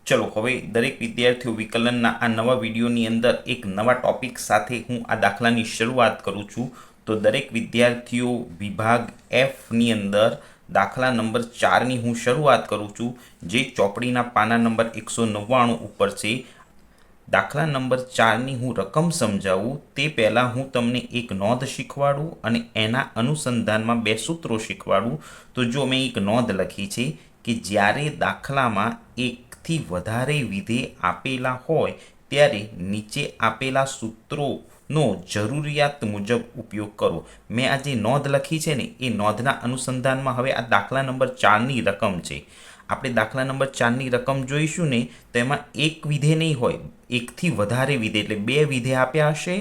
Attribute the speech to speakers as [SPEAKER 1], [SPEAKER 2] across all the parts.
[SPEAKER 1] चलो हवे दरेक विद्यार्थीओ विकलनना आ नवा विडियोनी अंदर एक नवा टॉपिक साथे हूँ आ दाखलानी शरूआत करूँ छूँ। तो दरेक विद्यार्थीओ विभाग एफ नी अंदर दाखला नंबर 4 नी हूँ शरूआत करूँ छूँ, जे चोपड़ीना पाना नंबर 199 उपर छे। दाखला नंबर 4 नी हूँ रकम समजावुं ते पहला हूँ तमने एक नोंध शीखवाडुं अने एना अनुसंधानमां बे सूत्रों शीखवाडुं। तो जो मैं एक नोंध लखी छे कि ज्यारे दाखलामां एकथी वधारे विधेय आपेला होय त्यारे नीचे आपेला सूत्रोनो जरूरियात मुजब उपयोग करो। मैं आज नोंध लखी है ने ए नोंधना अनुसंधान में हवे आ दाखला नंबर 4 नी रकम है। આપણે દાખલા નંબર 4 ની રકમ જોઈશું ને તો એમાં એક વિધેય નહીં હોય, એકથી વધારે વિધેય એટલે બે વિધેય આપ્યા હશે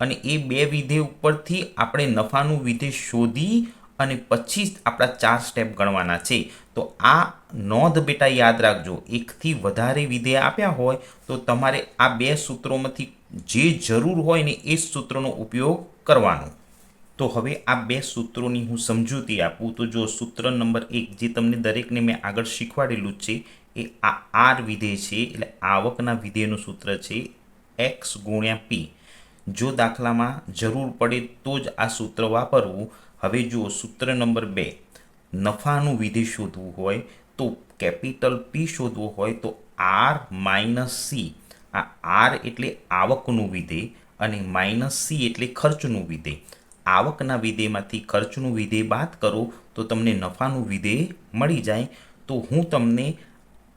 [SPEAKER 1] અને એ બે વિધેય ઉપરથી આપણે નફાનું વિધેય શોધી અને પછી આપણા 4 સ્ટેપ ગણવાના છે। તો આ નોંધ બેટા યાદ રાખજો, એકથી વધારે વિધેય આપ્યા હોય તો તમારે આ બે સૂત્રોમાંથી જે જરૂર હોય ને એ સૂત્રનો ઉપયોગ કરવાનો। तो हवे आ बे सूत्रों हूँ समझूती आपू। तो जो सूत्र नंबर 1 जे तमने दरेकने मैं आगळ शीखवाडेलुं छे ए आ आर विधेय छे एटले आवकना विधेयनुं सूत्र छे एक्स गुण्या पी। जो दाखला में जरूर पड़े तो ज आ सूत्र वापरवुं। हवे जो सूत्र नंबर 2 नफानुं विधेय शोधवुं होय तो केपिटल पी शोधवुं होय तो आर माइनस सी। आ आर एटले आवकनुं विधेय अने माइनस सी एटले खर्चनुं विधेय। आवकना विधेयमांथी खर्चनुं विधेय बाद करो तो तमने नफानुं विधेय मळी जाय। तो हूँ तमने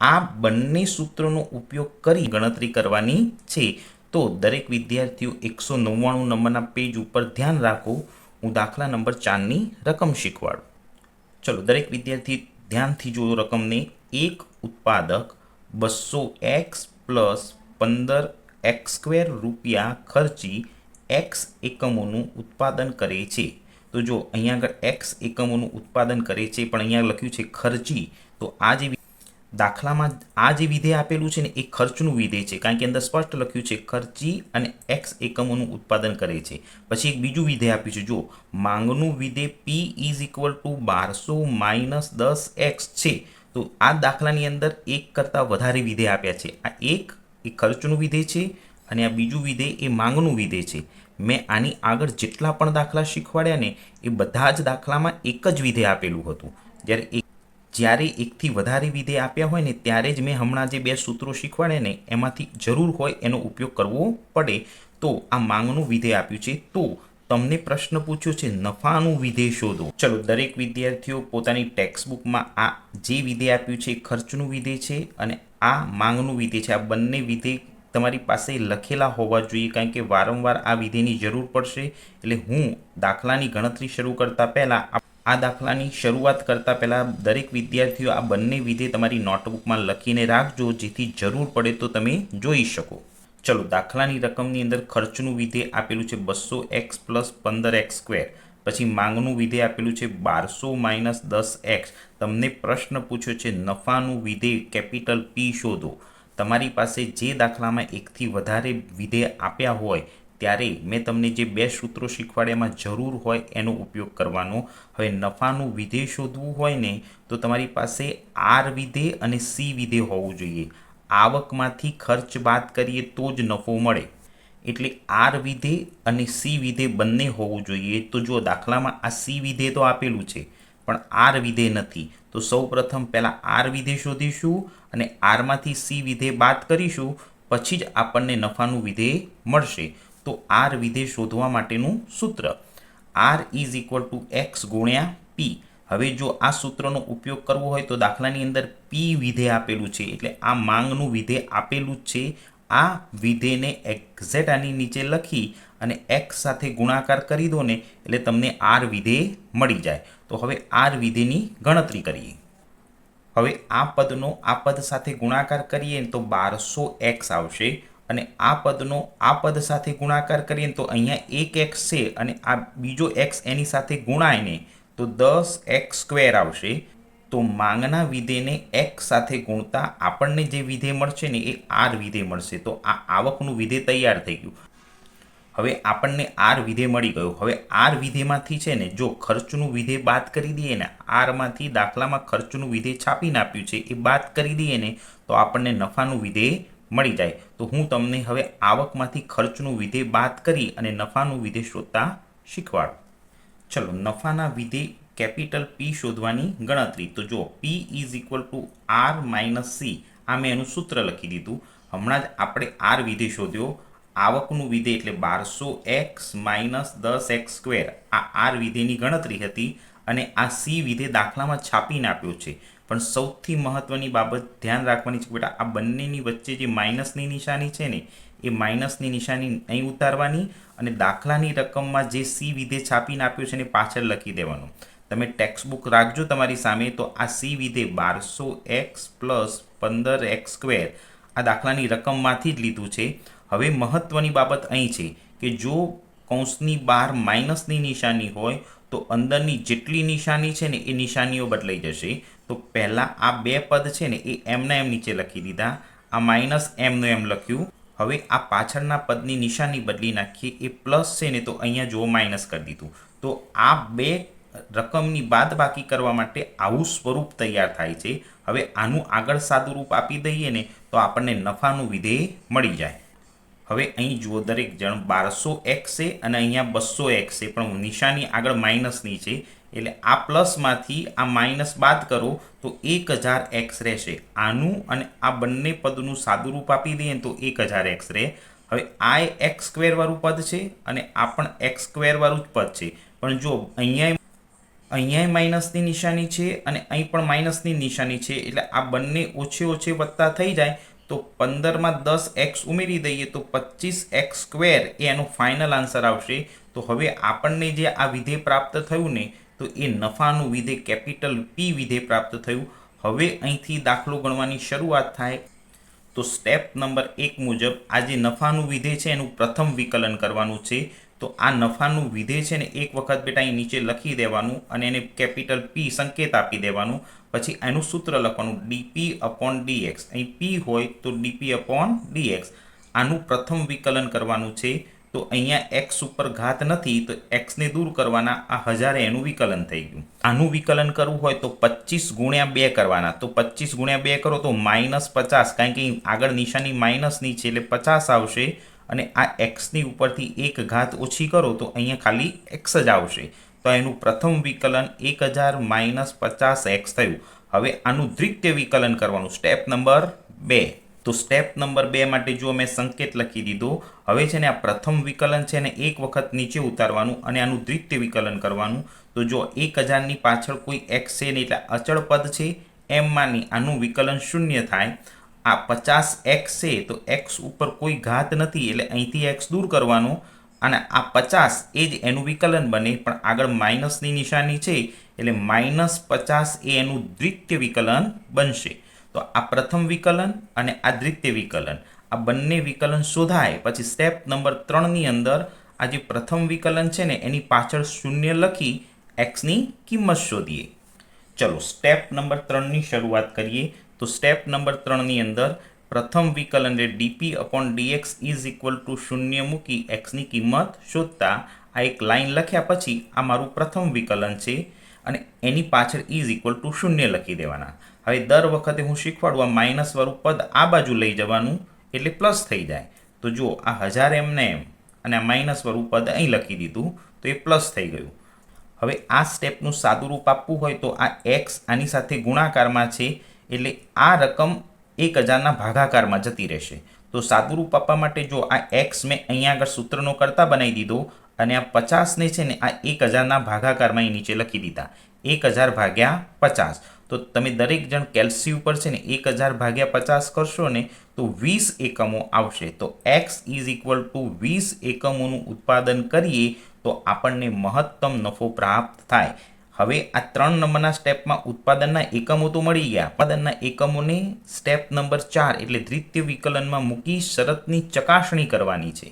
[SPEAKER 1] आ बंने सूत्रों उपयोग करी गणतरी करवानी छे। तो दरेक विद्यार्थीओ 199 नंबरना पेज पर ध्यान राखो। हूँ दाखला नंबर 4 नी रकम शीखवाडुं। चलो दरेक विद्यार्थी ध्यानथी जो रकम ने एक उत्पादक 200x प्लस 15x² रुपया खर्ची एक्स एकमोનું उत्पादन करे छे। तो जो अहींया આગળ एक्स એકમોનું उत्पादन करे छे पण अहींया लख्યું છે ખર્ચી। तो आ जे દાખલામાં આ જે વિધેય આપેલું છે ને એ ખર્ચનું વિધેય છે, કારણ કે અંદર સ્પષ્ટ લખ્યું છે ખર્ચી અને એક્સ એકમોનું ઉત્પાદન કરે છે। પછી એક બીજું વિધેય આપ્યું છે, જો માંગનું વિધેય p is equal two 1200 minus 10x છે। તો આ દાખલાની અંદર એક કરતાં વધારે વિધેય આપ્યા છે। આ એક એ ખર્ચનું વિધેય છે અને આ બીજું વિધેય એ માંગનું વિધેય છે। મેં આની આગળ જેટલા પણ દાખલા શીખવાડ્યા ને એ બધા જ દાખલામાં એક જ વિધેય આપેલું હતું। જ્યારે એકથી વધારે વિધેય આપ્યા હોય ને ત્યારે જ મેં હમણાં જે બે સૂત્રો શીખવાડ્યા ને એમાંથી જરૂર હોય એનો ઉપયોગ કરવો પડે। તો આ માંગનું વિધેય આપ્યું છે તો તમને પ્રશ્ન પૂછ્યો છે નફાનું વિધેય શોધો। ચલો દરેક વિદ્યાર્થીઓ પોતાની ટેક્સ્ટબુકમાં આ જે વિધેય આપ્યું છે ખર્ચનું વિધેય છે અને આ માંગનું વિધેય છે। આ બંને વિધેય તમારી પાસે લખેલા હોવા જોઈએ, કારણ કે વારંવાર આ વિધેયની જરૂર પડશે। એટલે હું દાખલાની ગણતરી શરૂ કરતાં પહેલાં આ દાખલાની શરૂઆત કરતાં પહેલાં દરેક વિદ્યાર્થીઓ આ બંને વિધેય તમારી નોટબુકમાં લખીને રાખજો, જેથી જરૂર પડે તો તમે જોઈ શકો। ચલો દાખલાની રકમની અંદર ખર્ચનું વિધેય આપેલું છે 200x પ્લસ 15x²। પછી માંગનું વિધેય આપેલું છે 1200 માઇનસ 10x। તમને પ્રશ્ન પૂછ્યો છે નફાનું વિધેય કેપિટલ પી શોધો। તમારી પાસે જે દાખલામાં એકથી વધારે વિધેય આપ્યા હોય ત્યારે મેં તમને જે બે સૂત્રો શીખવાડ્યા એમાં જરૂર હોય એનો ઉપયોગ કરવાનો। હવે નફાનું વિધેય શોધવું હોય ને તો તમારી પાસે આર વિધેય અને સી વિધેય હોવું જોઈએ। આવકમાંથી ખર્ચ બાદ કરીએ તો જ નફો મળે, એટલે આર વિધેય અને સી વિધેય બંને હોવું જોઈએ। તો જો દાખલામાં આ સી વિધેય તો આપેલું છે પણ આર વિધેય નથી, તો સૌપ્રથમ પહેલાં આર વિધેય શોધીશું અને આરમાંથી સી વિધેય બાદ કરીશું, પછી જ આપણને નફાનું વિધેય મળશે। તો આર વિધેય શોધવા માટેનું સૂત્ર R is equal to X ગુણ્યા પી। હવે જો આ સૂત્રનો ઉપયોગ કરવો હોય તો દાખલાની અંદર પી વિધેય આપેલું છે એટલે આ માંગનું વિધેય આપેલું જ છે। આ વિધેયને એક્ઝેક્ટ આની નીચે લખી અને એક્સ સાથે ગુણાકાર કરી દો ને એટલે તમને આર વિધેય મળી જાય। તો હવે આર વિધેયની ગણતરી કરીએ। હવે આ પદનો આ પદ સાથે ગુણાકાર કરીએ તો 1200x આવશે અને આ પદનો આ પદ સાથે ગુણાકાર કરીએ તો અહીંયા એક x છે અને આ બીજો x એની સાથે ગુણાય ને તો 10x² આવશે। તો માંગના વિધેયને x સાથે ગુણતા આપણને જે વિધેય મળશે ને એ આર વિધેય મળશે। તો આ આવકનું વિધેય તૈયાર થઈ ગયું। હવે આપણને આર વિધેય મળી ગયું. હવે આર વિધેયમાંથી છે ને જો ખર્ચનું વિધેય બાદ કરી દઈએ ને, આરમાંથી દાખલામાં ખર્ચનું વિધેય છાપીને આપ્યું છે એ બાદ કરી દઈએ ને તો આપણને નફાનું વિધેય મળી જાય. તો હું તમને હવે આવકમાંથી ખર્ચનું વિધેય બાદ કરી અને નફાનું વિધેય શોધતા શીખવાડું. ચલો, નફાના વિધેય કેપિટલ પી શોધવાની ગણતરી. તો જો P is equal to R minus C, આ મેં એનું સૂત્ર લખી દીધું. હમણાં જ આપણે આર વિધેય શોધ્યો. આવકનું વિધેય એટલે 1200x માઇનસ 10x સ્ક્વેર, આ આર વિધેયની ગણતરી હતી અને આ સી વિધેય દાખલામાં છાપીને આપ્યો છે. પણ સૌથી મહત્વની બાબત ધ્યાન રાખવાની છે કે બેટા આ બંનેની વચ્ચે જે માઇનસની નિશાની છે ને એ માઇનસની નિશાની અહીં ઉતારવાની અને દાખલાની રકમમાં જે સી વિધેય છાપીને આપ્યું છે એને પાછળ લખી દેવાનું. તમે ટેક્સ્ટ બુક રાખજો તમારી સામે, તો આ સી વિધેય 1200x પ્લસ 15x સ્ક્વેર આ દાખલાની રકમમાંથી જ લીધું છે. હવે મહત્વની બાબત અહીં છે કે જો કૌંસની બહાર માઇનસની નિશાની હોય તો અંદરની જેટલી નિશાની છે ને એ નિશાનીઓ બદલાઈ જશે. તો પહેલાં આ બે પદ છે ને એ એમના એમ નીચે લખી દીધા, આ માઇનસ એમનું એમ લખ્યું. હવે આ પાછળના પદની નિશાની બદલી નાખીએ, એ પ્લસ છે ને તો અહીંયા જુઓ માઇનસ કરી દીધું. તો આ બે રકમની બાદબાકી કરવા માટે આવું સ્વરૂપ તૈયાર થાય છે. હવે આનું આગળ સાદું રૂપ આપી દઈએ ને તો આપણને નફાનું વિધેય મળી જાય. હવે અહીં જુઓ દરેક જણ 1200x છે અને અહીંયા 200x છે, પણ નિશાની આગળ માઇનસની છે એટલે આ પ્લસમાંથી આ માઇનસ બાદ કરો તો 1000x રહેશે. આનું અને આ બંને પદનું સાદું રૂપ આપી દઈએ તો 1000x રહે. હવે આ x સ્ક્વેર વાળું પદ છે અને આ પણ x સ્ક્વેર વાળું જ પદ છે, પણ જો અહીંયા માઇનસની નિશાની છે અને અહીં પણ માઇનસની નિશાની છે એટલે આ બંને ઓછે ઓછે વત્તા થઈ જાય. તો 15માં 10x ઉમેરી દઈએ તો 25x સ્ક્વેર એ એનો ફાઇનલ આન્સર આવશે. તો હવે આપણને જે આ વિધેય પ્રાપ્ત થયું ને તો એ નફાનું વિધેય કેપિટલ પી વિધેય પ્રાપ્ત થયું. હવે અહીંથી દાખલો ગણવાની શરૂઆત થાય. તો સ્ટેપ નંબર 1 મુજબ આ જે નફાનું વિધેય છે એનું પ્રથમ વિકલન કરવાનું છે. તો આ નફાનું વિધેય છે ને એક વખત બેટા અહીં નીચે લખી દેવાનું અને એને કેપિટલ પી સંકેત આપી દેવાનું. પછી એનું સૂત્ર લખવાનું ડીપી અપોન ડીએક્સ. અહીં પી હોય તો ડીપી અપોન ડીએક્સ. આનું પ્રથમ વિકલન કરવાનું છે. તો અહીંયા એક્સ ઉપર ઘાત નથી તો એક્સને દૂર કરવાના, આ 1000 એનું વિકલન થઈ ગયું. આનું વિકલન કરવું હોય તો 25 ગુણ્યા 2 કરવાના. તો 25 ગુણ્યા 2 કરો તો -50, કારણ કે આગળ નિશાની માઇનસની છે એટલે 50 આવશે. અને આ એક્સની ઉપરથી એક ઘાત ઓછી કરો તો અહીંયા ખાલી એક્સ જ આવશે. તો એનું પ્રથમ વિકલન 1000 - 50x થયું. હવે આનું દ્વિતીય વિકલન કરવાનું, સ્ટેપ નંબર 2. તો સ્ટેપ નંબર 2 માટે જો મેં સંકેત લખી દીધો. હવે છે ને આ પ્રથમ વિકલન છે ને એક વખત નીચે ઉતારવાનું અને આનું દ્વિતીય વિકલન કરવાનું. તો જો 1000ની પાછળ કોઈ x છે ને એટલે અચળ પદ છે, એમમાંની આનું વિકલન 0 થાય. આ 50x છે તો x ઉપર કોઈ ઘાત નથી એટલે અહીંથી x દૂર કરવાનો અને આ 50 એ જ એનું વિકલન બને, પણ આગળ માઇનસની નિશાની છે એટલે -50 એ એનું દ્વિતીય વિકલન બનશે. તો આ પ્રથમ વિકલન અને આ દ્વિતીય વિકલન, આ બંને વિકલન શોધાય પછી સ્ટેપ નંબર 3ની અંદર આ જે પ્રથમ વિકલન છે ને એની પાછળ 0 લખી એક્સની કિંમત શોધીએ. ચલો સ્ટેપ નંબર 3ની શરૂઆત કરીએ. તો સ્ટેપ નંબર 3ની અંદર પ્રથમ વિકલન એટલે DP upon DX is equal to 0 મૂકી એક્સની કિંમત શોધતા આ એક લાઈન લખ્યા પછી આ મારું પ્રથમ વિકલન છે અને એની પાછળ ઇઝ ઇક્વલ ટુ 0 લખી દેવાના. હવે દર વખતે હું શીખવાડું આ માઇનસ વાળું પદ આ બાજુ લઈ જવાનું એટલે પ્લસ થઈ જાય. તો જો આ 1000 એમને એમ અને આ માઇનસ વાળું પદ અહીં લખી દીધું તો એ પ્લસ થઈ ગયું. હવે આ સ્ટેપનું સાદું રૂપ આપવું હોય તો આ એક્સ આની સાથે ગુણાકારમાં છે એટલે આ રકમ 1000ના ભાગાકારમાં જતી રહેશે. તો સાદું રૂપ આપવા માટે જો આ એક્સ મેં અહીંયા આગળ સૂત્રનો કરતા બનાવી દીધો અને આ 50ને છે ને આ 1000ના ભાગાકારમાં અહીં નીચે લખી દીધા 1000 ભાગ્યા 50. તો તમે દરેક જણ કેલ્સી ઉપર છે ને 1000 ભાગ્યા 50 કરશો ને તો 20 એકમો આવશે. તો x ઇઝ ઇક્વલ ટુ 20 એકમોનું ઉત્પાદન કરીએ તો આપણને મહત્તમ નફો પ્રાપ્ત થાય. હવે આ 3 નંબરના સ્ટેપમાં ઉત્પાદનના એકમો તો મળી ગયા. ઉત્પાદનના એકમોને સ્ટેપ નંબર 4 એટલે દ્વિતીય વિકલનમાં મૂકી શરતની ચકાસણી કરવાની છે.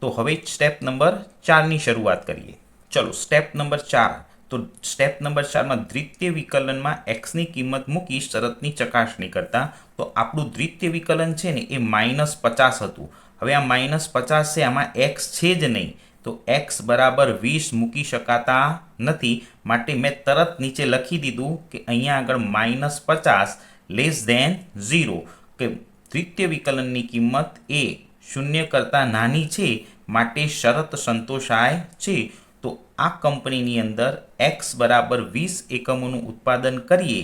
[SPEAKER 1] તો હવે સ્ટેપ નંબર 4ની શરૂઆત કરીએ. ચલો સ્ટેપ નંબર 4. તો સ્ટેપ નંબર 4માં દ્વિતીય વિકલનમાં એક્સની કિંમત મૂકી શરતની ચકાસણી કરતા તો આપણું દ્વિતીય વિકલન છે ને એ -50 હતું. હવે આ -50 છે, આમાં x છે જ નહીં, તો x બરાબર 20 મૂકી શકાતા નથી, માટે મેં તરત નીચે લખી દીધું કે અહીંયા આગળ -50 <0 કે દ્વિતીય વિકલનની કિંમત એ 0 કરતાં નાની છે, માટે શરત સંતોષાય છે. તો આ કંપનીની અંદર x બરાબર 20 એકમોનું ઉત્પાદન કરીએ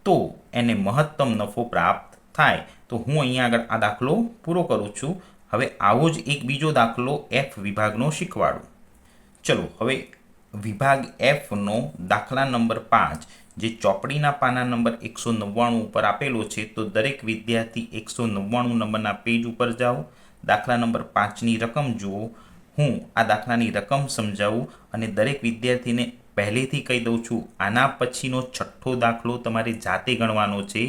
[SPEAKER 1] તો એને મહત્તમ નફો પ્રાપ્ત થાય. તો હું અહીંયા આગળ આ દાખલો પૂરો કરું છું. હવે આવો જ એક બીજો દાખલો F વિભાગનો શીખવાડું. ચલો હવે વિભાગ Fનો દાખલા નંબર 5 જે ચોપડીના પાના નંબર 199 ઉપર આપેલો છે, તો દરેક વિદ્યાર્થી 199 નંબરના પેજ ઉપર જાઓ, દાખલા નંબર 5ની રકમ જુઓ. હું આ દાખલાની રકમ સમજાવું અને દરેક વિદ્યાર્થીને પહેલેથી કહી દઉં છું, આના પછીનો છઠ્ઠો દાખલો તમારે જાતે ગણવાનો છે.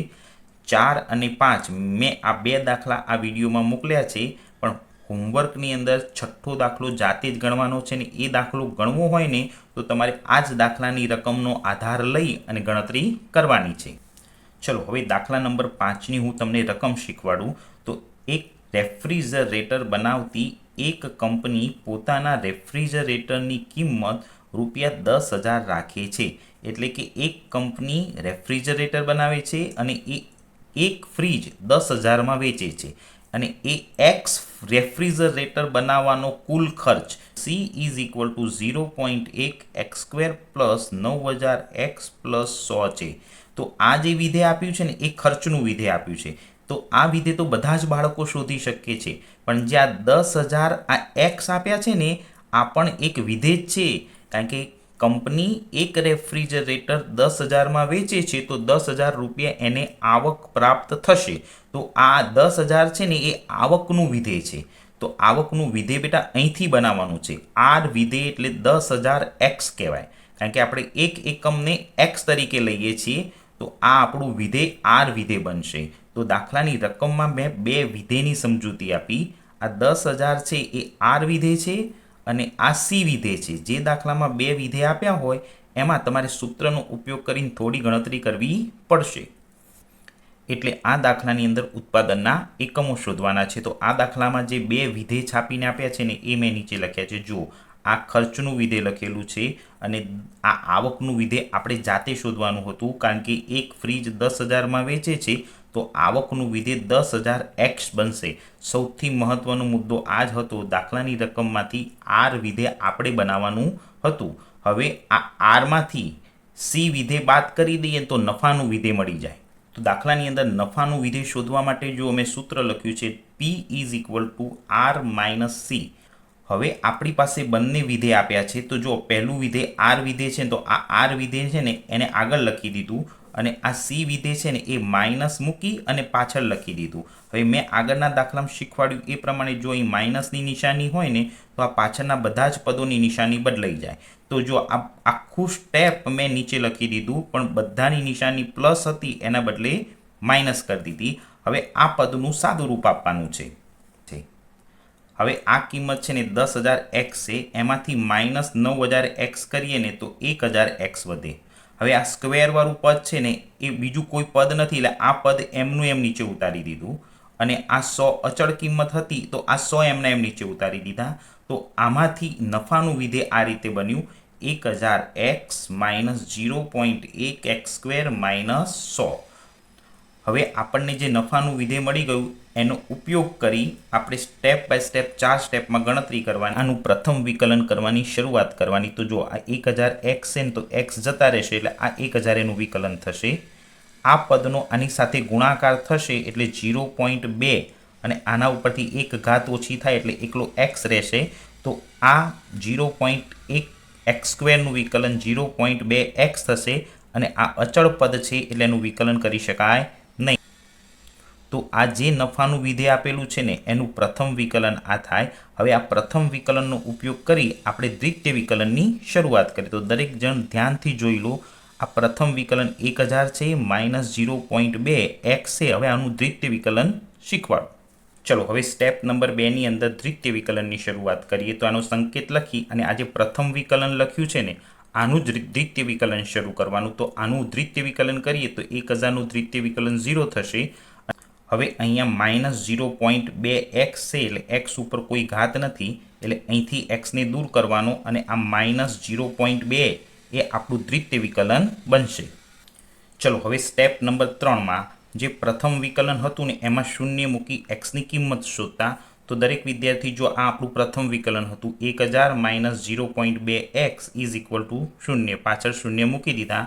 [SPEAKER 1] 4 અને 5 મેં આ બે દાખલા આ વિડીયોમાં મોકલ્યા છે, પણ હોમવર્કની અંદર છઠ્ઠો દાખલો જાતે જ ગણવાનો છે, ને એ દાખલો ગણવો હોય ને તો તમારે આ જ દાખલાની રકમનો આધાર લઈ અને ગણતરી કરવાની છે. ચલો હવે દાખલા નંબર 5ની હું તમને રકમ શીખવાડું. તો એક રેફ્રિજરેટર બનાવતી એક કંપની પોતાના રેફ્રિજરેટરની કિંમત ₹10,000 રાખે છે. એટલે કે એક કંપની રેફ્રિજરેટર બનાવે છે અને એ એક ફ્રીજ 10,000માં વેચે છે, અને એ એક્સ રેફ્રિજરેટર બનાવવાનો કુલ ખર્ચ C = 0.1 x² + 9,000 x + 100 છે. તો આ જે વિધેય આપ્યું છે ને એ ખર્ચનું વિધેય આપ્યું છે. તો આ વિધેય તો બધા જ બાળકો શોધી શકે છે, પણ જે આ 10,000 આ એક્સ આપ્યા છે ને આ પણ એક વિધેય છે, કારણ કે કંપની એક રેફ્રિજરેટર 10,000માં વેચે છે, તો ₹10,000 એને આવક પ્રાપ્ત થશે. તો આ 10,000 છે ને એ આવકનું વિધેય છે. તો આવકનું વિધેય બેટા અહીંથી બનાવવાનું છે. આર વિધેય એટલે 10,000 એક્સ કહેવાય, કારણ કે આપણે એક એકમને એક્સ તરીકે લઈએ છીએ. તો આ આપણું વિધેય આર વિધેય બનશે. તો દાખલાની રકમમાં મેં બે વિધેયની સમજૂતી આપી. આ 10,000 છે એ આર વિધેય છે અને આ સી વિધેય છે. જે દાખલામાં બે વિધેય આપ્યા હોય એમાં તમારે સૂત્રનો ઉપયોગ કરીને થોડી ગણતરી કરવી પડશે. એટલે આ દાખલાની અંદર ઉત્પાદનના એકમો શોધવાના છે. તો આ દાખલામાં જે બે વિધેય છાપીને આપ્યા છે ને એ મેં નીચે લખ્યા છે. જુઓ, આ ખર્ચનું વિધેય લખેલું છે અને આ આવકનું વિધેય આપણે જાતે શોધવાનું હતું, કારણ કે એક ફ્રીજ 10,000માં વેચે છે, તો આવકનું વિધેય 10,000 એક્સ બનશે. સૌથી મહત્વનો મુદ્દો આ જ હતો. દાખલાની રકમમાંથી આર વિધેય આપણે બનાવવાનું હતું. હવે આ આરમાંથી સી વિધેય બાદ કરી દઈએ તો નફાનું વિધેય મળી જાય. તો દાખલાની અંદર નફાનું વિધેય શોધવા માટે જો મેં સૂત્ર લખ્યું છે P = R - C. હવે આપણી પાસે બંને વિધેય આપ્યા છે. તો જો પહેલું વિધેય આર વિધેય છે, તો આ આર વિધેય છે ને એને આગળ લખી દીધું, અને આ સી વિધેય છે ને એ માઇનસ મૂકી અને પાછળ લખી દીધું. હવે મેં આગળના દાખલામાં શીખવાડ્યું એ પ્રમાણે જો અહીં માઇનસની નિશાની હોય ને તો આ પાછળના બધા જ પદોની નિશાની બદલાઈ જાય. તો જો આ આખું સ્ટેપ મેં નીચે લખી દીધું, પણ બધાની નિશાની પ્લસ હતી એના બદલે માઇનસ કરી દીધી. હવે આ પદનું સાદું રૂપ આપવાનું છે. હવે આ કિંમત છે ને 10,000 એક્સ છે, એમાંથી -9,000 એક્સ કરીએ ને તો 1,000 એક્સ વધે. હવે આ સ્ક્વેરવાળું પદ છે ને એ બીજું કોઈ પદ નથી, એટલે આ પદ એમનું એમ નીચે ઉતારી દીધું, અને આ 100 અચળ કિંમત હતી તો આ 100 એમના એમ નીચે ઉતારી દીધા. તો આમાંથી નફાનું વિધેય આ રીતે બન્યું: 1,000 એક્સ - 0.1 x² - 100. હવે આપણને જે નફાનું વિધેય મળી ગયું એનો ઉપયોગ કરી આપણે સ્ટેપ બાય સ્ટેપ 4 સ્ટેપમાં ગણતરી કરવાની. આનું પ્રથમ વિકલન કરવાની શરૂઆત કરવાની. તો જો આ 1,000 એક્સ છે ને તો એક્સ જતા રહેશે, એટલે આ 1,000 એનું વિકલન થશે. આ પદનો આની સાથે ગુણાકાર થશે એટલે 0.2, અને આના ઉપરથી એક ઘાત ઓછી થાય એટલે એકલો એક્સ રહેશે. તો આ 0.1 x² નું વિકલન 0.2 એક્સ થશે, અને આ અચળ પદ છે એટલે એનું વિકલન કરી શકાય નહીં. તો આ જે નફાનું વિધેય આપેલું છે ને એનું પ્રથમ વિકલન આ થાય. હવે આ પ્રથમ વિકલનનો ઉપયોગ કરી આપણે દ્વિતીય વિકલનની શરૂઆત કરીએ. તો દરેક જણ ધ્યાનથી જોઈ લો. આ પ્રથમ વિકલન 1,000 છે - 0.2 એક્સ છે. હવે આનું દ્વિતીય વિકલન શીખવાડો. ચલો હવે સ્ટેપ નંબર 2ની અંદર દ્વિતીય વિકલનની શરૂઆત કરીએ. તો આનો સંકેત લખી અને આ જે પ્રથમ વિકલન લખ્યું છે ને આનું જ દ્વિતીય વિકલન શરૂ કરવાનું. તો આનું દ્વિતીય વિકલન કરીએ તો 1,000નું દ્વિતીય વિકલન 0 થશે. હવે અહીંયા -0.2x છે એટલે x ઉપર કોઈ ઘાત નથી એટલે અહીંથી xને દૂર કરવાનો અને આ -0.2 એ આપણું દ્વિતીય વિકલન બનશે. ચલો હવે સ્ટેપ નંબર 3માં જે પ્રથમ વિકલન હતું ને એમાં શૂન્ય મૂકી xની કિંમત શોધતા. તો દરેક વિદ્યાર્થી જો આ આપણું પ્રથમ વિકલન હતું 1000 - 0.2x ઇઝ ઇક્વલ ટુ 0, પાછળ શૂન્ય મૂકી દીધા.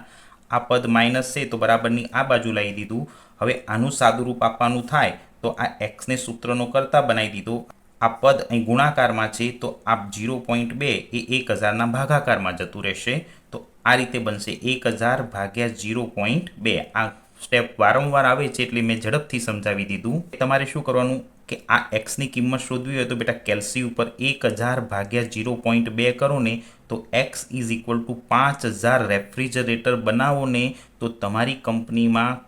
[SPEAKER 1] આ પદ માઇનસ છે તો બરાબરની આ બાજુ લાવી દીધું. હવે આનું સાદુરૂપ આપવાનું થાય તો આ xને સૂત્રનો કરતા બનાવી દીધો. આ પદ અહીં ગુણાકારમાં છે તો આ 0.2 એ 1000ના ભાગાકારમાં જતું રહેશે. તો આ રીતે બનશે 1000 ભાગ્યા 0.2. આ સ્ટેપ વારંવાર આવે છે એટલે મેં ઝડપથી સમજાવી દીધું. તમારે શું કરવાનું કે આ xની કિંમત શોધવી હોય તો બેટા કેલ્સી ઉપર 1000 ભાગ્યા 0.2 કરો ને તો x is equal two 5000 refrigerator બનાવો ને તો તમારી કંપનીમાં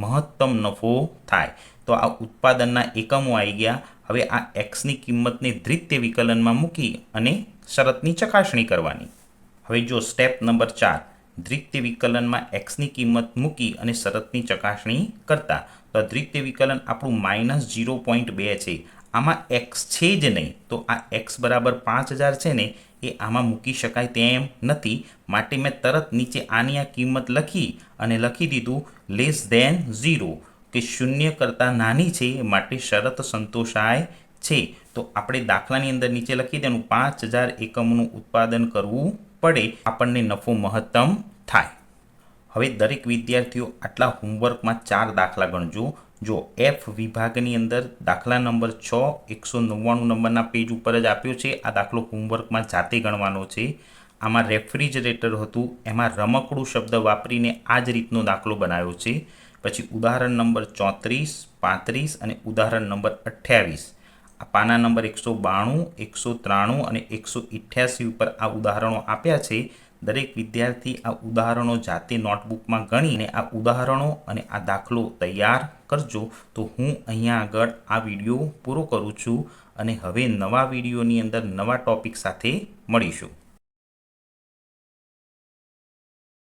[SPEAKER 1] મહત્તમ નફો થાય. તો આ ઉત્પાદનના એકમો આવી ગયા. હવે આ xની કિંમતને દ્વિતીય વિકલનમાં મૂકી અને શરતની ચકાસણી કરવાની. હવે જો સ્ટેપ નંબર 4 દ્વિતીય વિકલનમાં xની કિંમત મૂકી અને શરતની ચકાસણી કરતા. તો દ્વિતીય વિકલન આપણું -0.2 છે. આમાં x છે જ નહીં તો આ x બરાબર 5000 છે ને એ આમાં મૂકી શકાય તેમ નથી. માટે મેં તરત નીચે આની આ કિંમત લખી અને લખી દીધું <0 કે 0 કરતાં નાની છે માટે શરત સંતોષાય છે. તો આપણે દાખલાની અંદર નીચે લખી દેવાનું 5000 એકમનું ઉત્પાદન કરવું પડે આપણને નફો મહત્તમ થાય. હવે દરેક વિદ્યાર્થીઓ આટલા હોમવર્કમાં 4 દાખલા ગણજો. જો F વિભાગની અંદર દાખલા નંબર 6 199 નંબરના પેજ ઉપર જ આપ્યો છે. આ દાખલો હોમવર્કમાં જાતે ગણવાનો છે. આમાં રેફ્રિજરેટર હતું એમાં રમકડું શબ્દ વાપરીને આ જ રીતનો દાખલો બનાવ્યો છે. પછી ઉદાહરણ નંબર 34, 35 અને ઉદાહરણ નંબર 28. આ પાના નંબર 192, 193 અને 188 ઉપર આ ઉદાહરણો આપ્યા છે. દરેક વિદ્યાર્થી આ ઉદાહરણો જાતે નોટબુકમાં ગણીને આ ઉદાહરણો અને આ દાખલો તૈયાર કરજો. તો હું અહીંયા આગળ આ વિડીયો પૂરો કરું છું અને હવે નવા વિડીયોની અંદર નવા ટોપિક સાથે મળીશું.